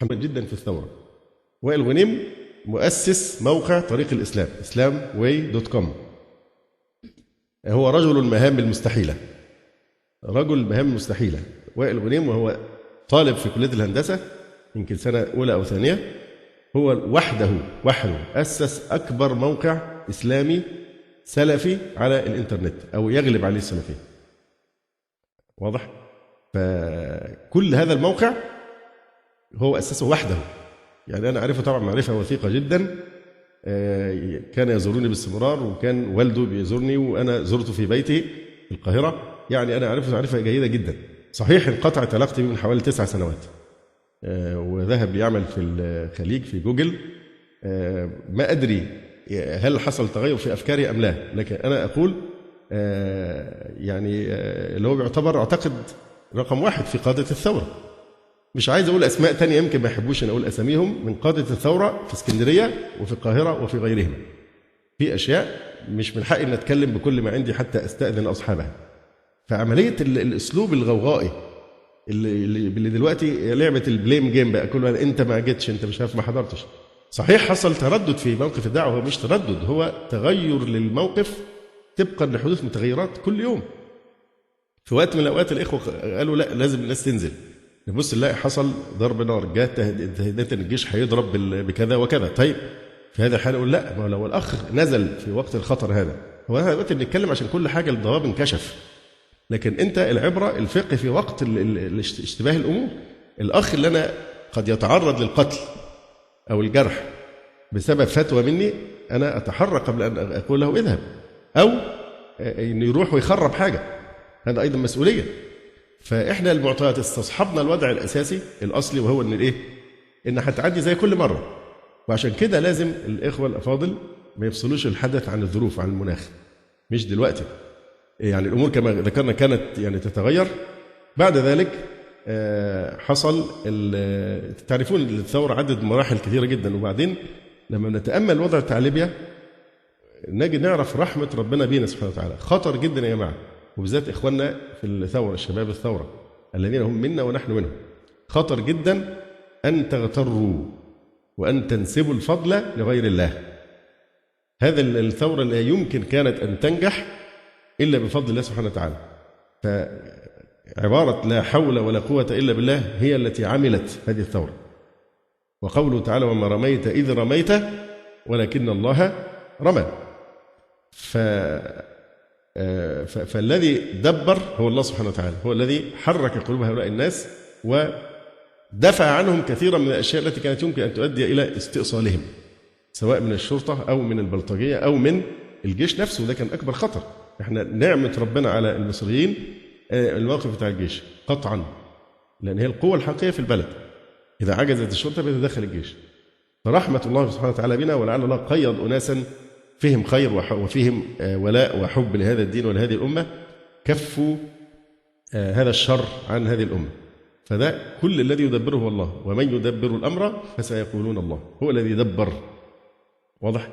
محمد جدا في الثورة. وائل غنيم مؤسس موقع طريق الإسلام islamway.com. هو رجل المهام المستحيلة، رجل المهام المستحيلة وائل غنيم، وهو طالب في كلية الهندسة يمكن سنة أولى أو ثانية. هو وحده أسس أكبر موقع إسلامي سلفي على الإنترنت، أو يغلب عليه السلفية. واضح؟ فكل هذا الموقع هو أسسه وحده. يعني أنا أعرفه طبعا معرفة وثيقة جدا، كان يزورني باستمرار، وكان والده بيزورني، وأنا زرته في بيته في القاهرة. يعني أنا أعرفه معرفة جيدة جدا. صحيح انقطعت علاقتي بيه من حوالي 9 سنوات، وذهب ليعمل في الخليج في جوجل. ما أدري هل حصل تغير في أفكاري أم لا، لكن أنا أقول يعني اللي هو بيعتبر أعتقد رقم 1 في قادة الثورة. مش عايز أقول أسماء تانية يمكن ما يحبوش أن أقول أساميهم، من قادة الثورة في اسكندرية وفي القاهرة وفي غيرهم. في أشياء مش من حقي أن أتكلم بكل ما عندي حتى أستأذن أصحابها. فعملية الأسلوب الغوغائي اللي دلوقتي لعبة البليم جيم بقى، كل أنت ما جيتش، أنت مش عارف، ما حضرتش. صحيح حصل تردد في موقف الدعوة، هو مش تردد، هو تغير للموقف طبقا لحدوث متغيرات كل يوم. في وقت من الأوقات الإخوة قالوا لا لازم الناس تنزل، نبص نلاقي حصل ضرب نار، جات تهديدات ان الجيش هيضرب بكذا وكذا. طيب في هذا الحال نقول لا، ما لو الاخ نزل في وقت الخطر هذا، هو احنا دلوقتي بنتكلم عشان كل حاجه الضباب انكشف، لكن انت العبره الفقه في وقت اشتباه الامور. الاخ اللي انا قد يتعرض للقتل او الجرح بسبب فتوى مني، انا اتحرى قبل ان اقول له اذهب، او انه يروح ويخرب حاجه، هذا ايضا مسؤوليه. فاحنا المعطيات استصحبنا الوضع الاساسي الاصلي، وهو ان الايه؟ ان هتعدي زي كل مره. وعشان كده لازم الاخوه الافاضل ما يفصلوش الحدث عن الظروف، عن المناخ. مش دلوقتي، يعني الامور كما ذكرنا كانت يعني تتغير. بعد ذلك حصل تعرفون الثوره عدت مراحل كثيره جدا. وبعدين لما نتامل وضع بتاع ليبيا نجي نعرف رحمه ربنا بينا سبحانه وتعالى. خطر جدا يا جماعه، وبالذات إخواننا في الثورة، الشباب الثورة الذين هم منا ونحن منهم. خطر جدا أن تغتروا وأن تنسبوا الفضل لغير الله. هذا الثورة لا يمكن كانت أن تنجح إلا بفضل الله سبحانه وتعالى. فعبارة لا حول ولا قوة إلا بالله هي التي عملت هذه الثورة. وقوله تعالى وما رميت إذ رميت ولكن الله رمى. فالذي دبر هو الله سبحانه وتعالى، هو الذي حرك قلوب هؤلاء الناس ودفع عنهم كثيرا من الأشياء التي كانت يمكن أن تؤدي إلى استئصالهم، سواء من الشرطة أو من البلطجية أو من الجيش نفسه. ده كان أكبر خطر. احنا نعمة ربنا على المصريين الموقف بتاع الجيش قطعا، لأن هي القوة الحقيقية في البلد. إذا عجزت الشرطة بيتدخل الجيش. فرحمة الله سبحانه وتعالى بنا، ولعل الله قيض أناسا فيهم خير وفيهم ولاء وحب لهذا الدين ولهذه الأمة، كفوا هذا الشر عن هذه الأمة. فده كل الذي يدبره الله، ومن يدبر الأمر فسيقولون الله، هو الذي دبر. واضح؟